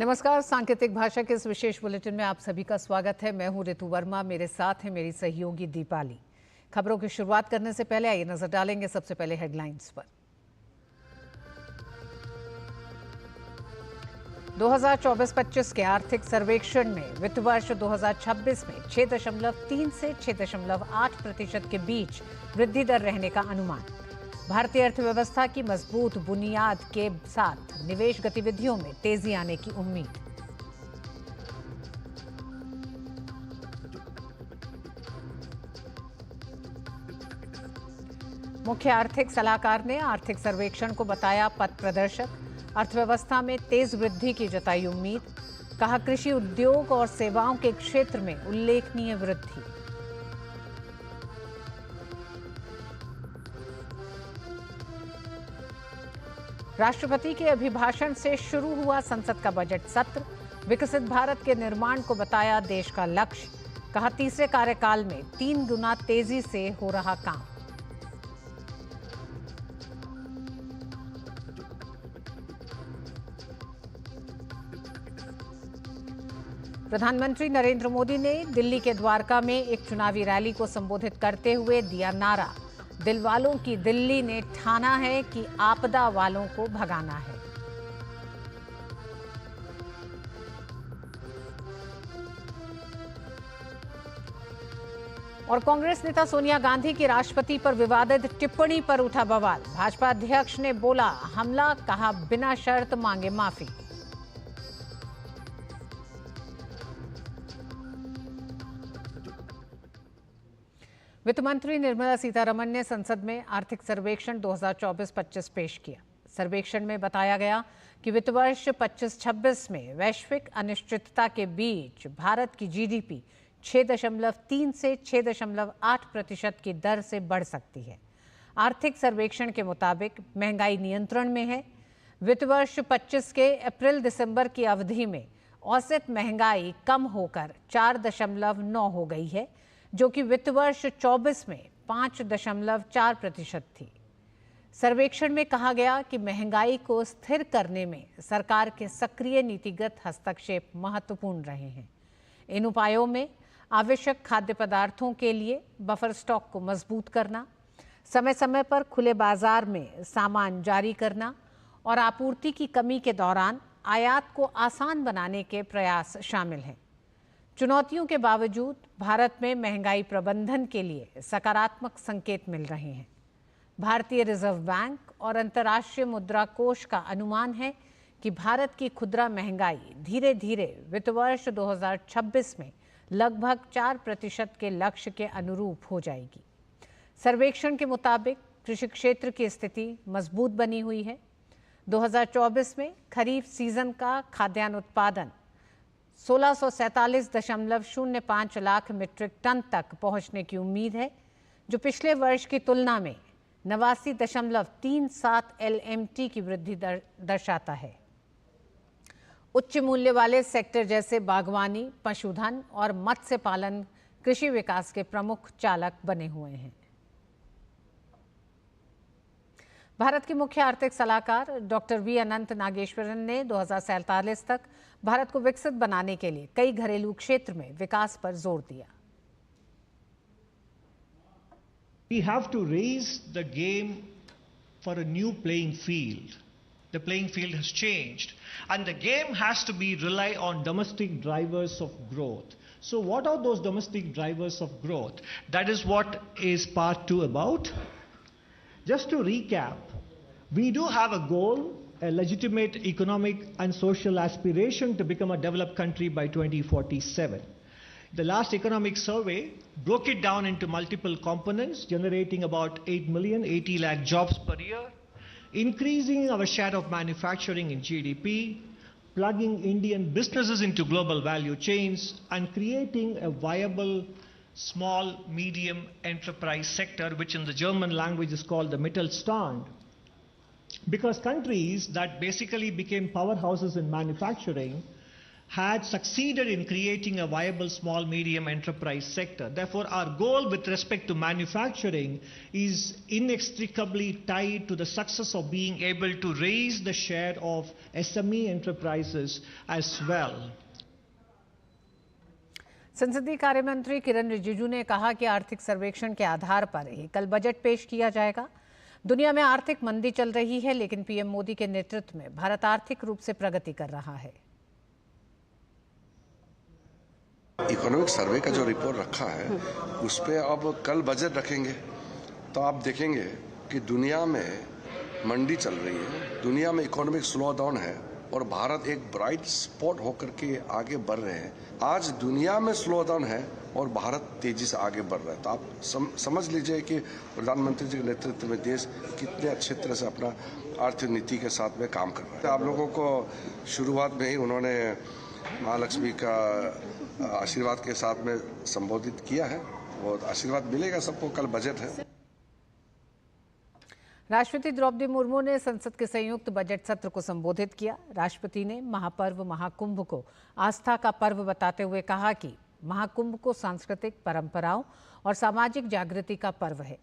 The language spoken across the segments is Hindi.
नमस्कार। सांकेतिक भाषा के इस विशेष बुलेटिन में आप सभी का स्वागत है। मैं हूं ऋतु वर्मा, मेरे साथ है मेरी सहयोगी दीपाली। खबरों की शुरुआत करने से पहले आइए नजर डालेंगे सबसे पहले हेडलाइंस पर। 2024-25 के आर्थिक सर्वेक्षण में वित्त वर्ष 2026 में 6.3 से 6.8% के बीच वृद्धि दर रहने का अनुमान। भारतीय अर्थव्यवस्था की मजबूत बुनियाद के साथ निवेश गतिविधियों में तेजी आने की उम्मीद। मुख्य आर्थिक सलाहकार ने आर्थिक सर्वेक्षण को बताया पथ प्रदर्शक। अर्थव्यवस्था में तेज वृद्धि की जताई उम्मीद। कहा कृषि उद्योग और सेवाओं के क्षेत्र में उल्लेखनीय वृद्धि। राष्ट्रपति के अभिभाषण से शुरू हुआ संसद का बजट सत्र। विकसित भारत के निर्माण को बताया देश का लक्ष्य। कहा तीसरे कार्यकाल में 3 गुना तेजी से हो रहा काम। प्रधानमंत्री नरेंद्र मोदी ने दिल्ली के द्वारका में एक चुनावी रैली को संबोधित करते हुए दिया नारा, दिल वालों की दिल्ली ने ठाना है कि आपदा वालों को भगाना है। और कांग्रेस नेता सोनिया गांधी की राष्ट्रपति पर विवादित टिप्पणी पर उठा बवाल। भाजपा अध्यक्ष ने बोला हमला, कहा बिना शर्त मांगे माफी। वित्त मंत्री निर्मला सीतारमण ने संसद में आर्थिक सर्वेक्षण 2024-25 पेश किया। सर्वेक्षण में बताया गया कि वित्त वर्ष 25-26 में वैश्विक अनिश्चितता के बीच भारत की जीडीपी 6.3 से 6.8% की दर से बढ़ सकती है। आर्थिक सर्वेक्षण के मुताबिक महंगाई नियंत्रण में है। वित्त वर्ष 25 के अप्रैल-दिसंबर की अवधि में औसत महंगाई कम होकर 4.9 हो गई है, जो कि वित्त वर्ष 24 में 5.4% थी। सर्वेक्षण में कहा गया कि महंगाई को स्थिर करने में सरकार के सक्रिय नीतिगत हस्तक्षेप महत्वपूर्ण रहे हैं। इन उपायों में आवश्यक खाद्य पदार्थों के लिए बफर स्टॉक को मजबूत करना, समय समय पर खुले बाजार में सामान जारी करना और आपूर्ति की कमी के दौरान आयात को आसान बनाने के प्रयास शामिल हैं। चुनौतियों के बावजूद भारत में महंगाई प्रबंधन के लिए सकारात्मक संकेत मिल रहे हैं। भारतीय रिजर्व बैंक और अंतर्राष्ट्रीय मुद्रा कोष का अनुमान है कि भारत की खुदरा महंगाई धीरे धीरे वित्त वर्ष 2026 में लगभग 4% के लक्ष्य के अनुरूप हो जाएगी। सर्वेक्षण के मुताबिक कृषि क्षेत्र की स्थिति मजबूत बनी हुई है। 2024 में खरीफ सीजन का खाद्यान्न उत्पादन 1647.05 लाख मीट्रिक टन तक पहुंचने की उम्मीद है, जो पिछले वर्ष की तुलना में 89.37 LMT की वृद्धि दर्शाता है। उच्च मूल्य वाले सेक्टर जैसे बागवानी, पशुधन और मत्स्य पालन कृषि विकास के प्रमुख चालक बने हुए हैं। भारत के मुख्य आर्थिक सलाहकार डॉक्टर वी अनंत नागेश्वरन ने 2047 तक भारत को विकसित बनाने के लिए कई घरेलू क्षेत्र में विकास पर जोर दिया। We have to raise the game for a new playing field. The playing field has changed, and the game has to be rely on domestic drivers of growth. So what are those domestic drivers of growth? That is what is part 2 about. Just to recap, we do have a goal, a legitimate economic and social aspiration to become a developed country by 2047. The last economic survey broke it down into multiple components, generating about 80 lakh jobs per year, increasing our share of manufacturing in GDP, plugging Indian businesses into global value chains, and creating a viable small, medium enterprise sector, which in the German language is called the Mittelstand. Because countries that basically became powerhouses in manufacturing had succeeded in creating a viable small medium enterprise sector. Therefore, our goal with respect to manufacturing is inextricably tied to the success of being able to raise the share of SME enterprises as well. संसदीय कार्य मंत्री किरण रिजिजू ने कहा कि आर्थिक सर्वेक्षण के आधार पर ही कल बजट पेश किया जाएगा। दुनिया में आर्थिक मंदी चल रही है, लेकिन पीएम मोदी के नेतृत्व में भारत आर्थिक रूप से प्रगति कर रहा है। इकोनॉमिक सर्वे का जो रिपोर्ट रखा है उस पे अब कल बजट रखेंगे तो आप देखेंगे कि दुनिया में मंदी चल रही है, दुनिया में इकोनॉमिक स्लो डाउन है और भारत एक ब्राइट स्पॉट होकर के आगे बढ़ रहे हैं। आज दुनिया में स्लो डाउन है और भारत तेजी से आगे बढ़ रहा है। तो आप समझ लीजिए कि प्रधानमंत्री जी के नेतृत्व में देश कितने अच्छे तरह से अपना आर्थिक नीति के साथ में काम कर रहा है। आप लोगों को शुरुआत में ही उन्होंने महालक्ष्मी का आशीर्वाद के साथ में संबोधित किया है और आशीर्वाद मिलेगा सबको। कल बजट है। राष्ट्रपति द्रौपदी मुर्मू ने संसद के संयुक्त बजट सत्र को संबोधित किया। राष्ट्रपति ने महापर्व महाकुंभ को आस्था का पर्व बताते हुए कहा कि महाकुंभ को सांस्कृतिक परंपराओं और सामाजिक जागृति का पर्व है।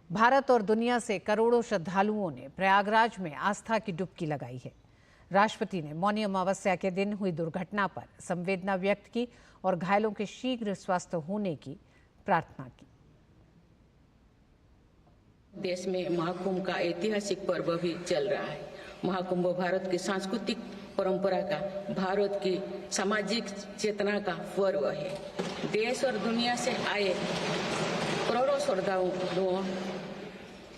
भारत और दुनिया से करोड़ों श्रद्धालुओं ने प्रयागराज में आस्था की डुबकी लगाई है। राष्ट्रपति ने मौनी अमावस्या के दिन हुई दुर्घटना पर संवेदना व्यक्त की और घायलों के शीघ्र स्वस्थ होने की प्रार्थना की। देश में महाकुंभ का ऐतिहासिक पर्व भी चल रहा है। महाकुंभ भारत की सांस्कृतिक परंपरा का, भारत की सामाजिक चेतना का पर्व है। देश और दुनिया से आए करोड़ों श्रद्धालु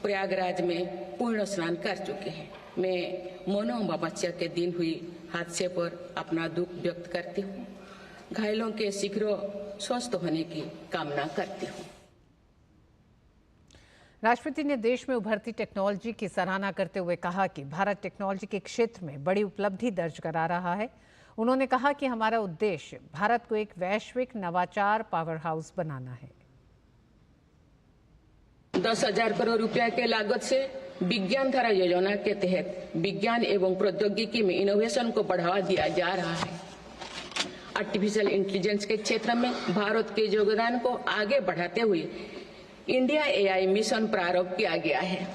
प्रयागराज में पूर्ण स्नान कर चुके हैं। मैं मौनी अमावस्या के दिन हुई हादसे पर अपना दुख व्यक्त करती हूँ। घायलों के शीघ्र स्वस्थ होने की कामना करती हूँ। राष्ट्रपति ने देश में उभरती टेक्नोलॉजी की सराहना करते हुए कहा कि भारत टेक्नोलॉजी के क्षेत्र में बड़ी उपलब्धि दर्ज करा रहा है। उन्होंने कहा कि हमारा उद्देश्य भारत को एक वैश्विक नवाचार पावर हाउस बनाना है। 10,000 करोड़ रुपया के लागत से विज्ञान धारा योजना के तहत विज्ञान एवं प्रौद्योगिकी में इनोवेशन को बढ़ावा दिया जा रहा है। आर्टिफिशियल इंटेलिजेंस के क्षेत्र में भारत के योगदान को आगे बढ़ाते हुए इंडिया एआई मिशन प्रारंभ किया गया है।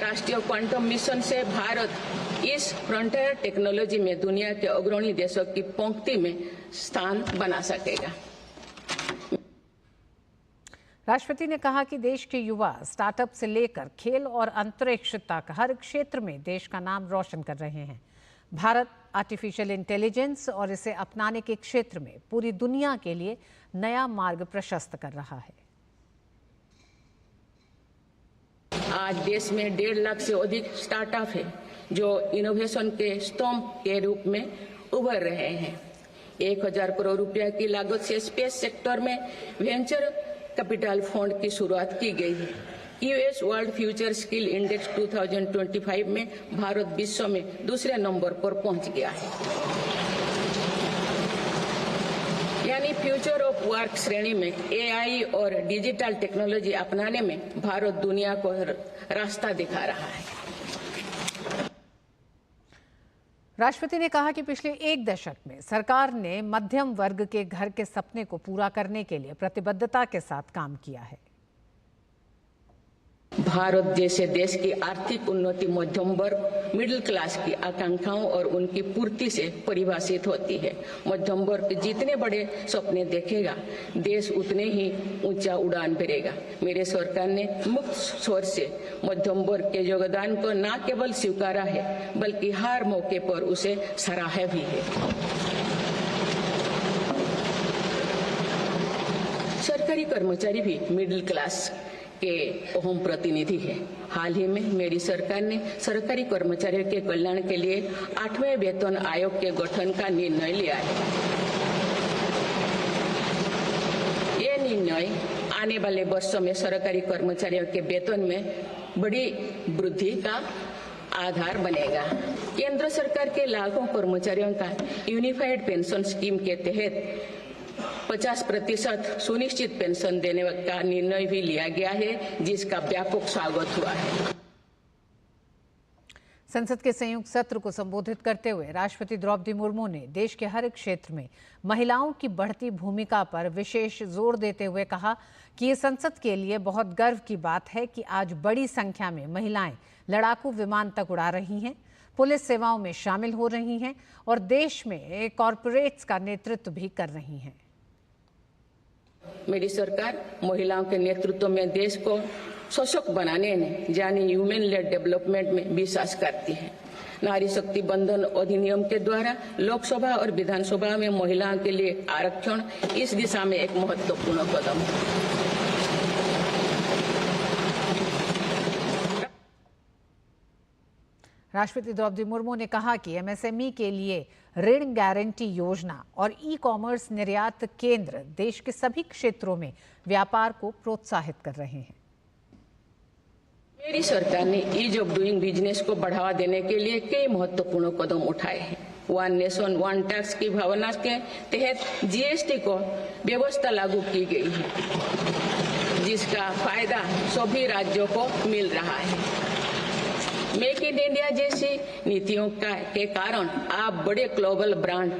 राष्ट्रीय क्वांटम मिशन से भारत इस फ्रंटियर टेक्नोलॉजी में दुनिया के अग्रणी देशों की पंक्ति में स्थान बना सकेगा। राष्ट्रपति ने कहा कि देश के युवा स्टार्टअप से लेकर खेल और अंतरिक्ष तक हर क्षेत्र में देश का नाम रोशन कर रहे हैं। भारत आर्टिफिशियल इंटेलिजेंस और इसे अपनाने के क्षेत्र में पूरी दुनिया के लिए नया मार्ग प्रशस्त कर रहा है। आज देश में 1.5 लाख से अधिक स्टार्टअप है जो इनोवेशन के स्तंभ के रूप में उभर रहे हैं। 1,000 करोड़ रुपया की लागत से स्पेस सेक्टर में वेंचर कैपिटल फंड की शुरुआत की गई है। US world future skill index 2025 में भारत विश्व में दूसरे नंबर पर पहुंच गया है। यानी फ्यूचर ऑफ वर्क श्रेणी में एआई और डिजिटल टेक्नोलॉजी अपनाने में भारत दुनिया को रास्ता दिखा रहा है। राष्ट्रपति ने कहा कि पिछले 1 दशक में सरकार ने मध्यम वर्ग के घर के सपने को पूरा करने के लिए प्रतिबद्धता के साथ काम किया है। भारत जैसे देश की आर्थिक उन्नति मध्यम वर्ग मिडिल क्लास की आकांक्षाओं और उनकी पूर्ति से परिभाषित होती है। मध्यम वर्ग जितने बड़े सपने देखेगा, देश उतने ही ऊंचा उड़ान भरेगा। मेरे सरकार ने मुक्त स्वर से मध्यम वर्ग के योगदान को न केवल स्वीकारा है, बल्कि हर मौके पर उसे सराहा भी है। सरकारी कर्मचारी भी मिडिल क्लास के अहम प्रतिनिधि है। हाल ही में मेरी सरकार ने सरकारी कर्मचारियों के कल्याण के लिए 8वें वेतन आयोग के गठन का निर्णय लिया है। ये निर्णय आने वाले वर्षों में सरकारी कर्मचारियों के वेतन में बड़ी वृद्धि का आधार बनेगा। केंद्र सरकार के लाखों कर्मचारियों का यूनिफाइड पेंशन स्कीम के तहत 50% सुनिश्चित पेंशन देने का निर्णय भी लिया गया है, जिसका व्यापक स्वागत हुआ है। संसद के संयुक्त सत्र को संबोधित करते हुए राष्ट्रपति द्रौपदी मुर्मू ने देश के हर एक क्षेत्र में महिलाओं की बढ़ती भूमिका पर विशेष जोर देते हुए कहा कि ये संसद के लिए बहुत गर्व की बात है कि आज बड़ी संख्या में महिलाएं लड़ाकू विमान तक उड़ा रही हैं, पुलिस सेवाओं में शामिल हो रही हैं और देश में कॉरपोरेट्स का नेतृत्व भी कर रही हैं। मेरी सरकार महिलाओं के नेतृत्व में देश को सशक्त बनाने में यानी ह्यूमन लेड डेवलपमेंट में विश्वास करती है। नारी शक्ति बंधन अधिनियम के द्वारा लोकसभा और विधानसभा में महिलाओं के लिए आरक्षण इस दिशा में एक महत्वपूर्ण कदम है। राष्ट्रपति द्रौपदी मुर्मू ने कहा कि एमएसएमई के लिए ऋण गारंटी योजना और ई कॉमर्स निर्यात केंद्र देश के सभी क्षेत्रों में व्यापार को प्रोत्साहित कर रहे हैं। मेरी सरकार ने ईज ऑफ डूइंग बिजनेस को बढ़ावा देने के लिए कई महत्वपूर्ण कदम उठाए हैं। वन नेशन वन टैक्स की भावना के तहत जीएसटी को व्यवस्था लागू की गई है, जिसका फायदा सभी राज्यों को मिल रहा है। मेक इन इंडिया जैसी नीतियों के कारण आप बड़े ग्लोबल ब्रांड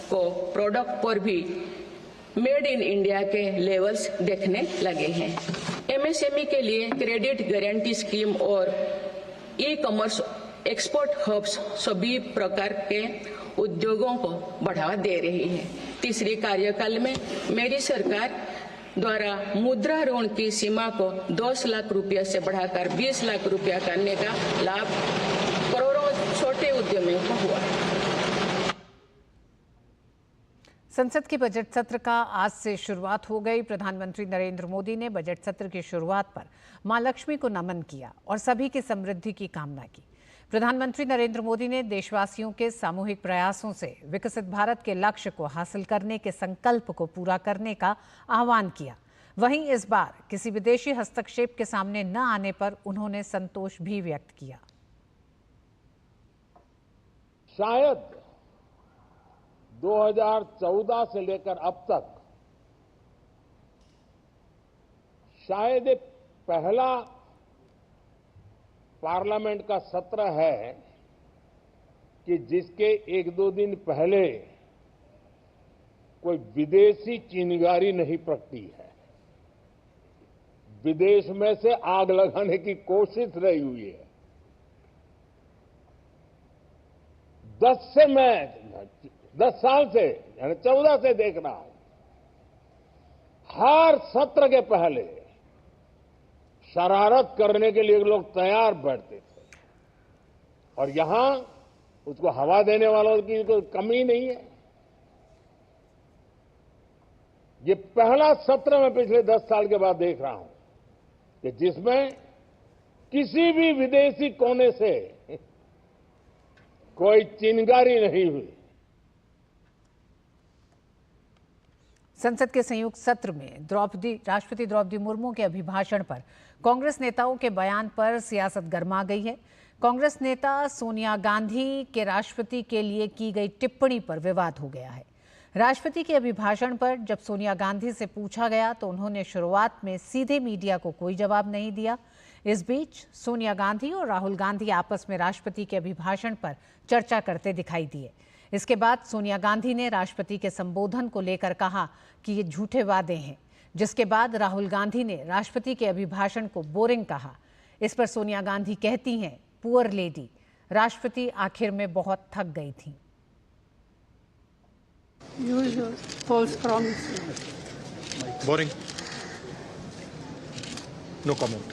को प्रोडक्ट पर भी मेड इन इंडिया के लेवल्स देखने लगे हैं। एमएसएमई के लिए क्रेडिट गारंटी स्कीम और ई कॉमर्स एक्सपोर्ट हब्स सभी प्रकार के उद्योगों को बढ़ावा दे रही है। तीसरी कार्यकाल में मेरी सरकार द्वारा मुद्रा ऋण की सीमा को 10 लाख रुपया से बढ़ाकर 20 लाख रुपया करने का लाभ करोड़ों छोटे उद्यमियों को हुआ। संसद के बजट सत्र का आज से शुरुआत हो गई। प्रधानमंत्री नरेंद्र मोदी ने बजट सत्र की शुरुआत पर मां लक्ष्मी को नमन किया और सभी की समृद्धि की कामना की। प्रधानमंत्री नरेंद्र मोदी ने देशवासियों के सामूहिक प्रयासों से विकसित भारत के लक्ष्य को हासिल करने के संकल्प को पूरा करने का आह्वान किया। वहीं इस बार किसी विदेशी हस्तक्षेप के सामने न आने पर उन्होंने संतोष भी व्यक्त किया। शायद 2014 से लेकर अब तक शायद एक पहला पार्लियामेंट का सत्र है कि जिसके 1-2 दिन पहले कोई विदेशी चिंगारी नहीं प्रगटी है। विदेश में से आग लगाने की कोशिश रही हुई है। 10 साल से यानी 14 से देख रहा हूं, हर सत्र के पहले शरारत करने के लिए लोग तैयार बैठते थे और यहां उसको हवा देने वालों की कोई कमी नहीं है। ये पहला सत्र मैं पिछले 10 साल के बाद देख रहा हूं कि जिसमें किसी भी विदेशी कोने से कोई चिंगारी नहीं हुई। संसद के संयुक्त सत्र में राष्ट्रपति द्रौपदी मुर्मू के अभिभाषण पर कांग्रेस नेताओं के बयान पर सियासत गर्मा गई है। कांग्रेस नेता सोनिया गांधी के राष्ट्रपति के लिए की गई टिप्पणी पर विवाद हो गया है। राष्ट्रपति के अभिभाषण पर जब सोनिया गांधी से पूछा गया तो उन्होंने शुरुआत में सीधे मीडिया को कोई जवाब नहीं दिया। इस बीच सोनिया गांधी और राहुल गांधी आपस में राष्ट्रपति के अभिभाषण पर चर्चा करते दिखाई दिए। इसके बाद सोनिया गांधी ने राष्ट्रपति के संबोधन को लेकर कहा कि ये झूठे वादे हैं, जिसके बाद राहुल गांधी ने राष्ट्रपति के अभिभाषण को बोरिंग कहा। इस पर सोनिया गांधी कहती हैं, पुअर लेडी, राष्ट्रपति आखिर में बहुत थक गई थी। Boring. No comment.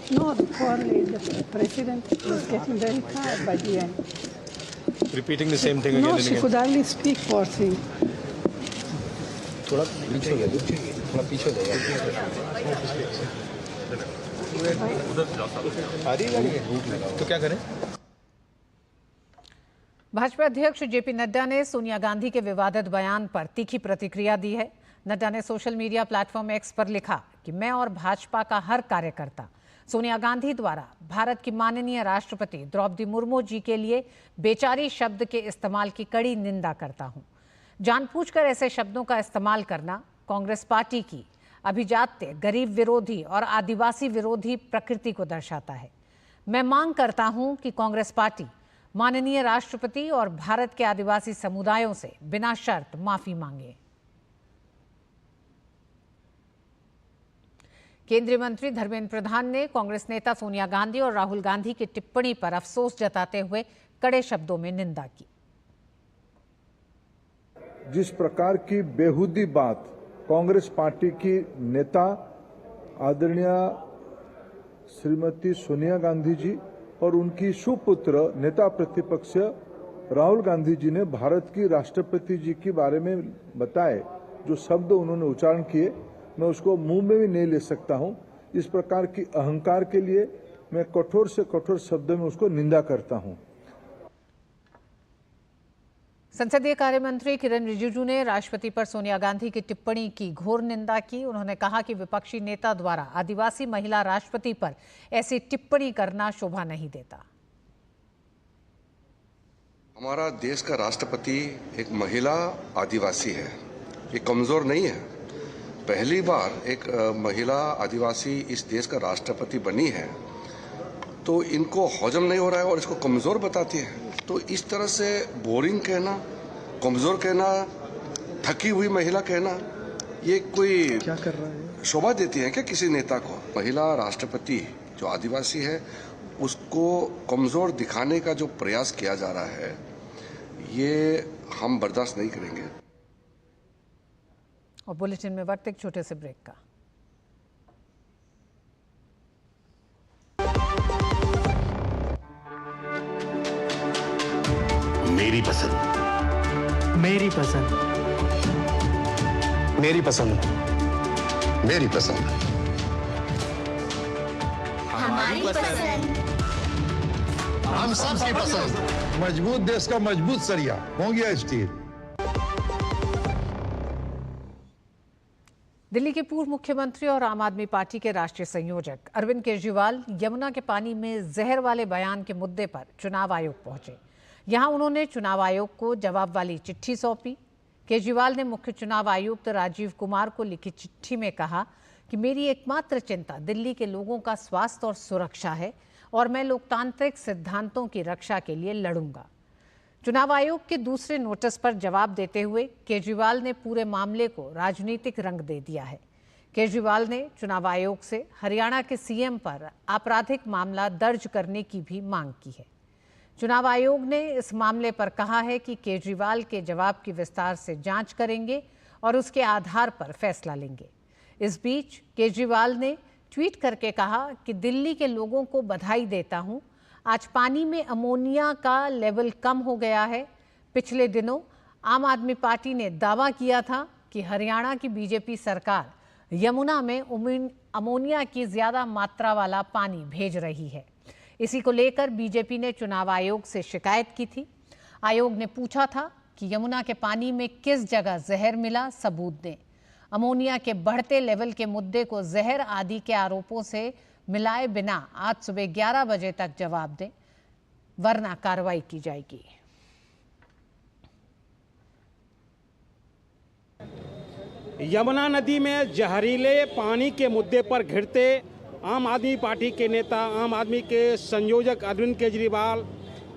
No, the poor lady, the president was getting very tired by the end. Repeating the same thing again No, and she again. could hardly speak, poor thing. थोड़ा पीछे हो जाए, थोड़ा पीछे हो जाए। आ रही है तो क्या करें? भाजपा अध्यक्ष जेपी नड्डा ने सोनिया गांधी के विवादित बयान पर तीखी प्रतिक्रिया दी है। नड्डा ने सोशल मीडिया प्लेटफॉर्म एक्स पर लिखा कि मैं और भाजपा का हर कार्यकर्ता सोनिया गांधी द्वारा भारत की माननीय राष्ट्रपति द्रौपदी मुर्मू जी के लिए बेचारी शब्द के इस्तेमाल की कड़ी निंदा करता हूं। जानबूझकर ऐसे शब्दों का इस्तेमाल करना कांग्रेस पार्टी की अभिजात्य, गरीब विरोधी और आदिवासी विरोधी प्रकृति को दर्शाता है। मैं मांग करता हूं कि कांग्रेस पार्टी माननीय राष्ट्रपति और भारत के आदिवासी समुदायों से बिना शर्त माफी मांगे। केंद्रीय मंत्री धर्मेंद्र प्रधान ने कांग्रेस नेता सोनिया गांधी और राहुल गांधी की टिप्पणी पर अफसोस जताते हुए कड़े शब्दों में निंदा की। जिस प्रकार की बेहुदी बात कांग्रेस पार्टी की नेता आदरणीय श्रीमती सोनिया गांधी जी और उनकी सुपुत्र नेता प्रतिपक्ष राहुल गांधी जी ने भारत की राष्ट्रपति जी के बारे में बताए, जो शब्द उन्होंने उच्चारण किए, मैं उसको मुंह में भी नहीं ले सकता हूं। इस प्रकार की अहंकार के लिए मैं कठोर से कठोर शब्दों में उसको निंदा करता हूं। संसदीय कार्य मंत्री किरण रिजिजू ने राष्ट्रपति पर सोनिया गांधी की टिप्पणी की घोर निंदा की। उन्होंने कहा कि विपक्षी नेता द्वारा आदिवासी महिला राष्ट्रपति पर ऐसी टिप्पणी करना शोभा नहीं देता। हमारा देश का राष्ट्रपति एक महिला आदिवासी है, ये कमजोर नहीं है। पहली बार एक महिला आदिवासी इस देश का राष्ट्रपति बनी है, तो इनको हजम नहीं हो रहा है और इसको कमजोर बताती है। तो इस तरह से बोरिंग कहना, कमजोर कहना, थकी हुई महिला कहना, ये कोई क्या कर रहा है? शोभा देती है क्या किसी नेता को? महिला राष्ट्रपति जो आदिवासी है उसको कमजोर दिखाने का जो प्रयास किया जा रहा है, ये हम बर्दाश्त नहीं करेंगे। और बुलेटिन में वक्त एक छोटे से ब्रेक का। मेरी पसंद, मेरी पसंद, मेरी पसंद, मेरी पसंद, हमारी पसंद, हम सबकी पसंद। मजबूत देश का मजबूत सरिया हो गया स्टील। दिल्ली के पूर्व मुख्यमंत्री और आम आदमी पार्टी के राष्ट्रीय संयोजक अरविंद केजरीवाल यमुना के पानी में जहर वाले बयान के मुद्दे पर चुनाव आयोग पहुंचे। यहां उन्होंने चुनाव आयोग को जवाब वाली चिट्ठी सौंपी। केजरीवाल ने मुख्य चुनाव आयुक्त राजीव कुमार को लिखी चिट्ठी में कहा कि मेरी एकमात्र चिंता दिल्ली के लोगों का स्वास्थ्य और सुरक्षा है और मैं लोकतांत्रिक सिद्धांतों की रक्षा के लिए लड़ूंगा। चुनाव आयोग के दूसरे नोटिस पर जवाब देते हुए केजरीवाल ने पूरे मामले को राजनीतिक रंग दे दिया है। केजरीवाल ने चुनाव आयोग से हरियाणा के सीएम पर आपराधिक मामला दर्ज करने की भी मांग की है। चुनाव आयोग ने इस मामले पर कहा है कि केजरीवाल के जवाब की विस्तार से जांच करेंगे और उसके आधार पर फैसला लेंगे। इस बीच केजरीवाल ने ट्वीट करके कहा कि दिल्ली के लोगों को बधाई देता हूं, आज पानी में अमोनिया का लेवल कम हो गया है। पिछले दिनों आम आदमी पार्टी ने दावा किया था कि हरियाणा की बीजेपी सरकार यमुना में अमोनिया की ज्यादा मात्रा वाला पानी भेज रही है। इसी को लेकर बीजेपी ने चुनाव आयोग से शिकायत की थी। आयोग ने पूछा था कि यमुना के पानी में किस जगह जहर मिला, सबूत दें। अमोनिया के बढ़ते लेवल के मुद्दे को जहर आदि के आरोपों से मिलाए बिना आज सुबह 11 बजे तक जवाब दें, वरना कार्रवाई की जाएगी। यमुना नदी में जहरीले पानी के मुद्दे पर घिरते आम आदमी पार्टी के नेता, आम आदमी के संयोजक अरविंद केजरीवाल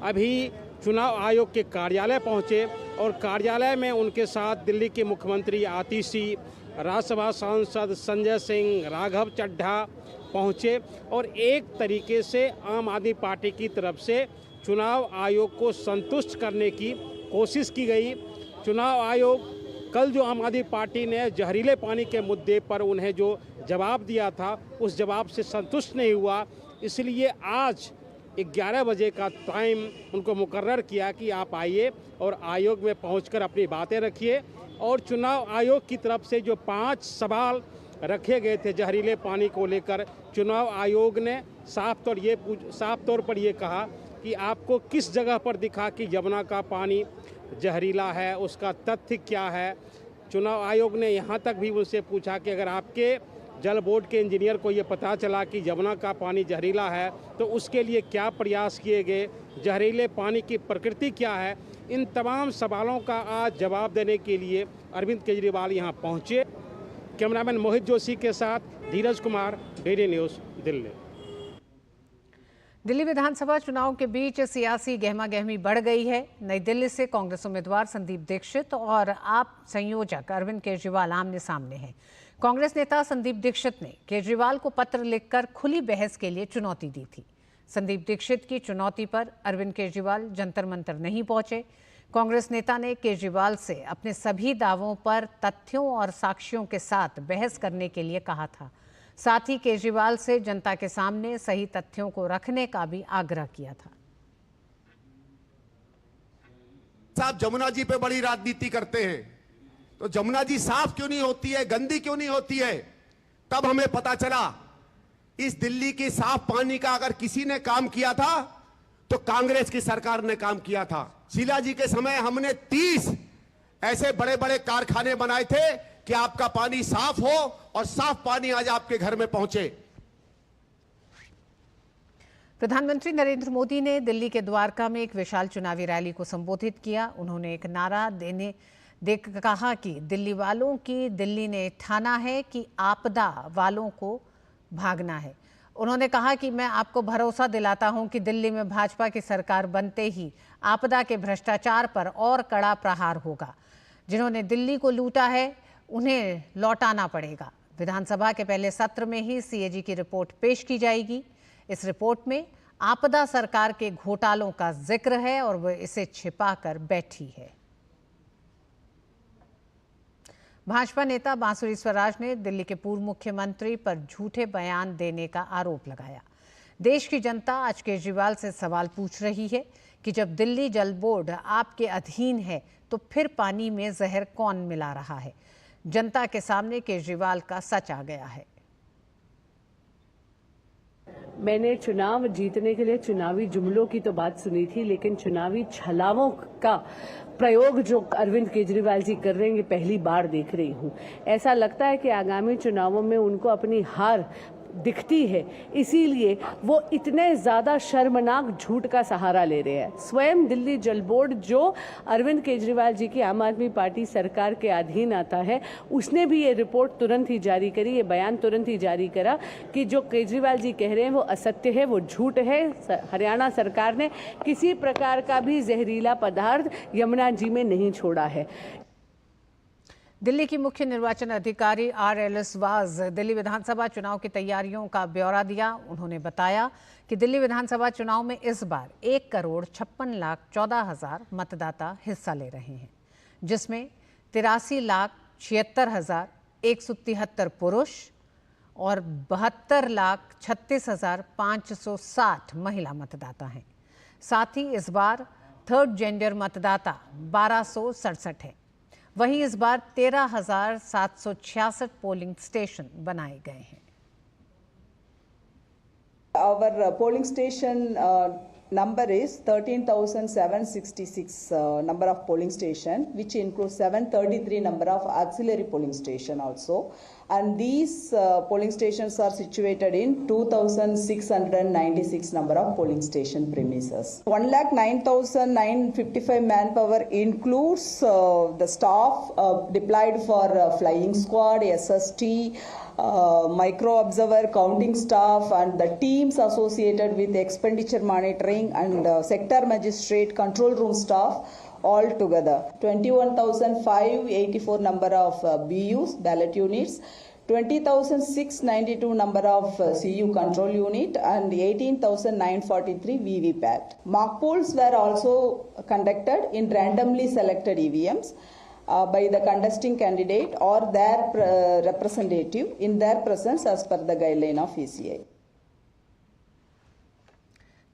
अभी चुनाव आयोग के कार्यालय पहुंचे और कार्यालय में उनके साथ दिल्ली के मुख्यमंत्री आतिशी, राज्यसभा सांसद संजय सिंह, राघव चड्ढा पहुंचे और एक तरीके से आम आदमी पार्टी की तरफ से चुनाव आयोग को संतुष्ट करने की कोशिश की गई। चुनाव आयोग कल जो आम आदमी पार्टी ने जहरीले पानी के मुद्दे पर उन्हें जो जवाब दिया था उस जवाब से संतुष्ट नहीं हुआ, इसलिए आज 11 बजे का टाइम उनको मुकर्रर किया कि आप आइए और आयोग में पहुंचकर अपनी बातें रखिए। और चुनाव आयोग की तरफ से जो 5 सवाल रखे गए थे जहरीले पानी को लेकर, चुनाव आयोग ने साफ तौर पर ये कहा कि आपको किस जगह पर दिखा कि यमुना का पानी जहरीला है, उसका तथ्य क्या है। चुनाव आयोग ने यहाँ तक भी उनसे पूछा कि अगर आपके जल बोर्ड के इंजीनियर को ये पता चला कि यमुना का पानी जहरीला है तो उसके लिए क्या प्रयास किए गए, जहरीले पानी की प्रकृति क्या है। इन तमाम सवालों का आज जवाब देने के लिए अरविंद केजरीवाल यहाँ पहुँचे। कैमरामैन मोहित जोशी के साथ धीरज कुमार, डीडी न्यूज़, दिल्ली। दिल्ली विधानसभा चुनाव के बीच सियासी गहमागहमी बढ़ गई है। नई दिल्ली से कांग्रेस उम्मीदवार संदीप दीक्षित और आप संयोजक अरविंद केजरीवाल आमने सामने हैं। कांग्रेस नेता संदीप दीक्षित ने केजरीवाल को पत्र लिखकर खुली बहस के लिए चुनौती दी थी। संदीप दीक्षित की चुनौती पर अरविंद केजरीवाल जंतर मंतर नहीं पहुंचे। कांग्रेस नेता ने केजरीवाल से अपने सभी दावों पर तथ्यों और साक्ष्यों के साथ बहस करने के लिए कहा था। साथ ही केजरीवाल से जनता के सामने सही तथ्यों को रखने का भी आग्रह किया था। साहब जमुना जी पे बड़ी राजनीति करते हैं, तो जमुना जी साफ क्यों नहीं होती है, गंदी क्यों नहीं होती है? तब हमें पता चला इस दिल्ली की साफ पानी का अगर किसी ने काम किया था तो कांग्रेस की सरकार ने काम किया था। शीला जी के समय हमने 30 ऐसे बड़े बड़े कारखाने बनाए थे कि आपका पानी साफ हो और साफ पानी आज आपके घर में पहुंचे। प्रधानमंत्री नरेंद्र मोदी ने दिल्ली के द्वारका में एक विशाल चुनावी रैली को संबोधित किया। उन्होंने एक नारा देकर कहा कि दिल्ली वालों की दिल्ली ने ठाना है कि आपदा वालों को भागना है। उन्होंने कहा कि मैं आपको भरोसा दिलाता हूं कि दिल्ली में भाजपा की सरकार बनते ही आपदा के भ्रष्टाचार पर और कड़ा प्रहार होगा। जिन्होंने दिल्ली को लूटा है उन्हें लौटाना पड़ेगा। विधानसभा के पहले सत्र में ही सीएजी की रिपोर्ट पेश की जाएगी। इस रिपोर्ट में आपदा सरकार के घोटालों का जिक्र है और वह इसे छिपाकर बैठी है। भाजपा नेता बांसुरी स्वराज ने दिल्ली के पूर्व मुख्यमंत्री पर झूठे बयान देने का आरोप लगाया। देश की जनता आज केजरीवाल से सवाल पूछ रही है कि जब दिल्ली जल बोर्ड आपके अधीन है तो फिर पानी में जहर कौन मिला रहा है। जनता के सामने केजरीवाल का सच आ गया है। मैंने चुनाव जीतने के लिए चुनावी जुमलों की तो बात सुनी थी, लेकिन चुनावी छलावों का प्रयोग जो अरविंद केजरीवाल जी कर रहे हैं ये पहली बार देख रही हूं। ऐसा लगता है कि आगामी चुनावों में उनको अपनी हार दिखती है, इसीलिए वो इतने ज्यादा शर्मनाक झूठ का सहारा ले रहे हैं। स्वयं दिल्ली जल बोर्ड जो अरविंद केजरीवाल जी की आम आदमी पार्टी सरकार के अधीन आता है, उसने भी ये रिपोर्ट तुरंत ही जारी करी, ये बयान तुरंत ही जारी करा कि जो केजरीवाल जी कह रहे हैं वो असत्य है, वो झूठ है। हरियाणा सरकार ने किसी प्रकार का भी जहरीला पदार्थ यमुना जी में नहीं छोड़ा है। दिल्ली की मुख्य निर्वाचन अधिकारी RLS वाज दिल्ली विधानसभा चुनाव की तैयारियों का ब्यौरा दिया। उन्होंने बताया कि दिल्ली विधानसभा चुनाव में इस बार 1,56,14,000 मतदाता हिस्सा ले रहे हैं, जिसमें 83,76,173 पुरुष और 72,36,560 महिला मतदाता हैं। साथ ही इस बार थर्ड जेंडर मतदाता 1,267 है। वहीं इस बार 13,766 पोलिंग स्टेशन बनाए गए हैं। Our polling station number is 13,766 number of polling station, which includes 733 number of auxiliary polling station also. And these polling stations are situated in 2,696 number of polling station premises. 1,09,955 manpower includes the staff deployed for flying squad, SST, micro observer, counting staff, and the teams associated with expenditure monitoring and sector magistrate control room staff all together. 21,584 number of BUs, ballot units, 20,692 number of CU control unit, and 18,943 VVPAT. Mock polls were also conducted in randomly selected EVMs by the contesting candidate or their representative in their presence as per the guideline of ECI.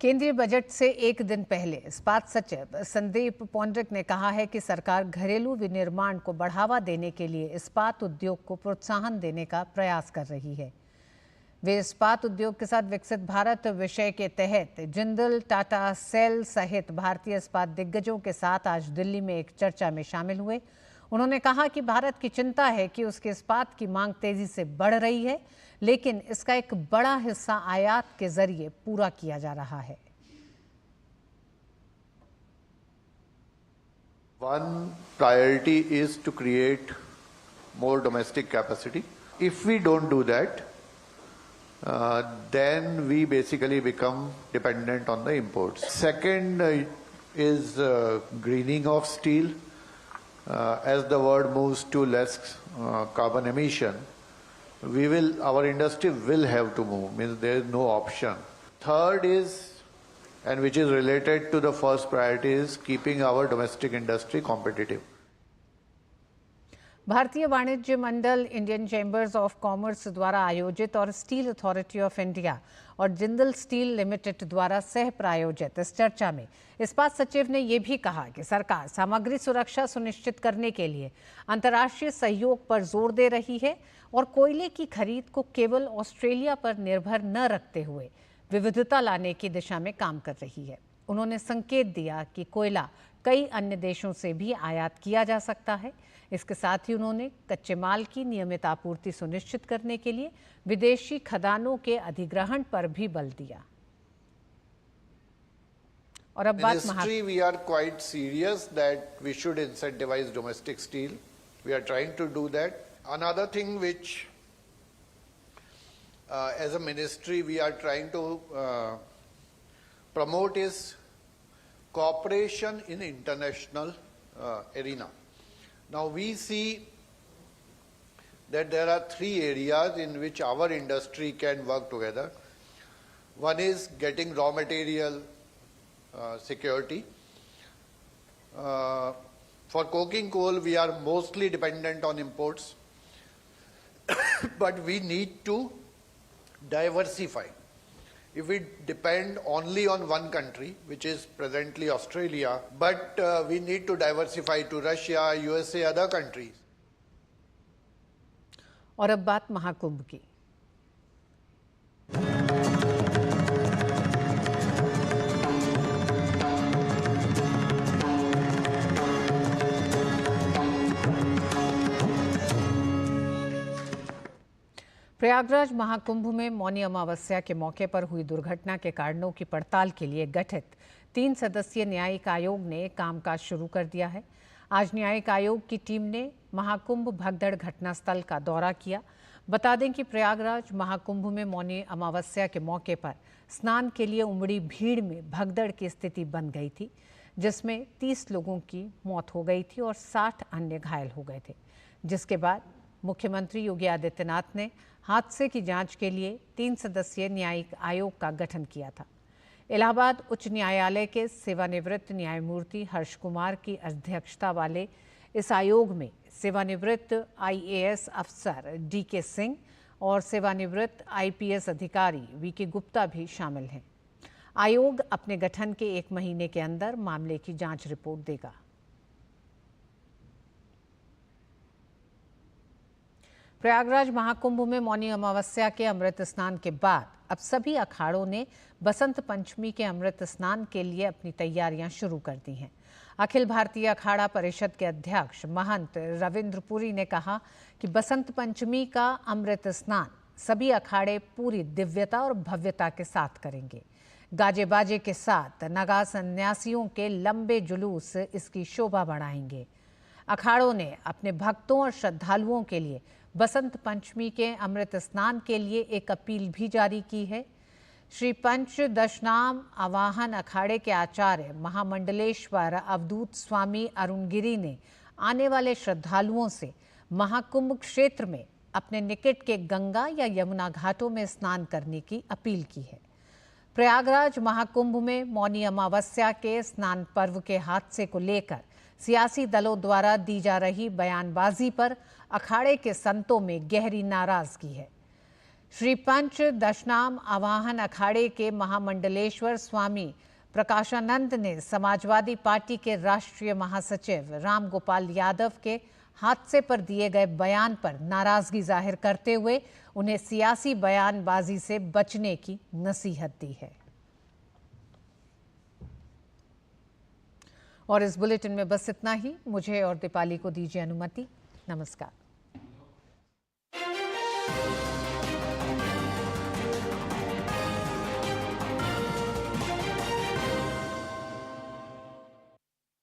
केंद्रीय बजट से एक दिन पहले इस्पात सचिव संदीप पौंड्रिक ने कहा है कि सरकार घरेलू विनिर्माण को बढ़ावा देने के लिए इस्पात उद्योग को प्रोत्साहन देने का प्रयास कर रही है। वे इस्पात उद्योग के साथ विकसित भारत विषय के तहत जिंदल, टाटा, सेल सहित भारतीय इस्पात दिग्गजों के साथ आज दिल्ली में एक चर्चा में शामिल हुए। उन्होंने कहा कि भारत की चिंता है कि उसके इस्पात की मांग तेजी से बढ़ रही है, लेकिन इसका एक बड़ा हिस्सा आयात के जरिए पूरा किया जा रहा है। One priority is to create more domestic capacity. If we don't do that, then we basically become dependent on the imports. Second is greening of steel. As the world moves to less carbon emission, our industry will have to move, means there is no option. Third is, and which is related to the first priority, is keeping our domestic industry competitive. भारतीय वाणिज्य मंडल, इंडियन चैम्बर्स ऑफ कॉमर्स द्वारा आयोजित और स्टील अथॉरिटी ऑफ इंडिया और जिंदल स्टील लिमिटेड द्वारा सह प्रायोजित इस चर्चा में इस्पात सचिव ने यह भी कहा कि सरकार सामग्री सुरक्षा सुनिश्चित करने के लिए अंतर्राष्ट्रीय सहयोग पर जोर दे रही है और कोयले की खरीद को केवल ऑस्ट्रेलिया पर निर्भर न रखते हुए विविधता लाने की दिशा में काम कर रही है। उन्होंने संकेत दिया कि कोयला कई अन्य देशों से भी आयात किया जा सकता है। इसके साथ ही उन्होंने कच्चे माल की नियमित आपूर्ति सुनिश्चित करने के लिए विदेशी खदानों के अधिग्रहण पर भी बल दिया। और अब बात we are quite serious that we should incentivize domestic steel. We are trying to do that. Another thing which as a ministry we are trying to promote is cooperation in international arena. Now we see that there are three areas in which our industry can work together. One is getting raw material security. For coking coal, we are mostly dependent on imports, but we need to diversify. If we depend only on one country, which is presently Australia, but we need to diversify to Russia, USA, other countries. और अब बात महाकुंभ की। प्रयागराज महाकुंभ में मौनी अमावस्या के मौके पर हुई दुर्घटना के कारणों की पड़ताल के लिए गठित 3 सदस्यीय न्यायिक आयोग ने कामकाज शुरू कर दिया है। आज न्यायिक आयोग की टीम ने महाकुंभ भगदड़ घटनास्थल का दौरा किया। बता दें कि प्रयागराज महाकुंभ में मौनी अमावस्या के मौके पर स्नान के लिए उमड़ी भीड़ में भगदड़ की स्थिति बन गई थी, जिसमें 30 लोगों की मौत हो गई थी और 60 अन्य घायल हो गए थे। जिसके बाद मुख्यमंत्री योगी आदित्यनाथ ने हादसे की जांच के लिए 3 सदस्यीय न्यायिक आयोग का गठन किया था। इलाहाबाद उच्च न्यायालय के सेवानिवृत्त न्यायमूर्ति हर्ष कुमार की अध्यक्षता वाले इस आयोग में सेवानिवृत्त IAS अफसर DK सिंह और सेवानिवृत्त IPS अधिकारी VK गुप्ता भी शामिल हैं। आयोग अपने गठन के 1 महीने के अंदर मामले की जांच रिपोर्ट देगा। प्रयागराज महाकुंभ में मौनी अमावस्या के अमृत स्नान के बाद अब सभी अखाड़ों ने बसंत पंचमी के अमृत स्नान के लिए अपनी तैयारियां शुरू कर दी हैं। अखिल भारतीय अखाड़ा परिषद के अध्यक्ष महंत रविंद्रपुरी ने कहा कि बसंत पंचमी का अमृत स्नान सभी अखाड़े पूरी दिव्यता और भव्यता के साथ करेंगे। गाजे बाजे के साथ नगा सन्यासियों के लंबे जुलूस इसकी शोभा बढ़ाएंगे। अखाड़ों ने अपने भक्तों और श्रद्धालुओं के लिए बसंत पंचमी के अमृत स्नान के लिए एक अपील भी जारी की है। श्री पंच दशनाम आवाहन अखाड़े के आचार्य महामंडलेश्वर अवधूत स्वामी अरुणगिरी ने आने वाले श्रद्धालुओं से महाकुंभ क्षेत्र में अपने निकट के गंगा या यमुना घाटों में स्नान करने की अपील की है। प्रयागराज महाकुंभ में मौनी अमावस्या के स्नान पर्व के हादसे को लेकर सियासी दलों द्वारा दी जा रही बयानबाजी पर अखाड़े के संतों में गहरी नाराजगी है। श्री पंच दशनाम आवाहन अखाड़े के महामंडलेश्वर स्वामी प्रकाशानंद ने समाजवादी पार्टी के राष्ट्रीय महासचिव राम गोपाल यादव के हादसे पर दिए गए बयान पर नाराजगी जाहिर करते हुए उन्हें सियासी बयानबाजी से बचने की नसीहत दी है। और इस बुलेटिन में बस इतना ही। मुझे और दीपाली को दीजिए अनुमति। नमस्कार।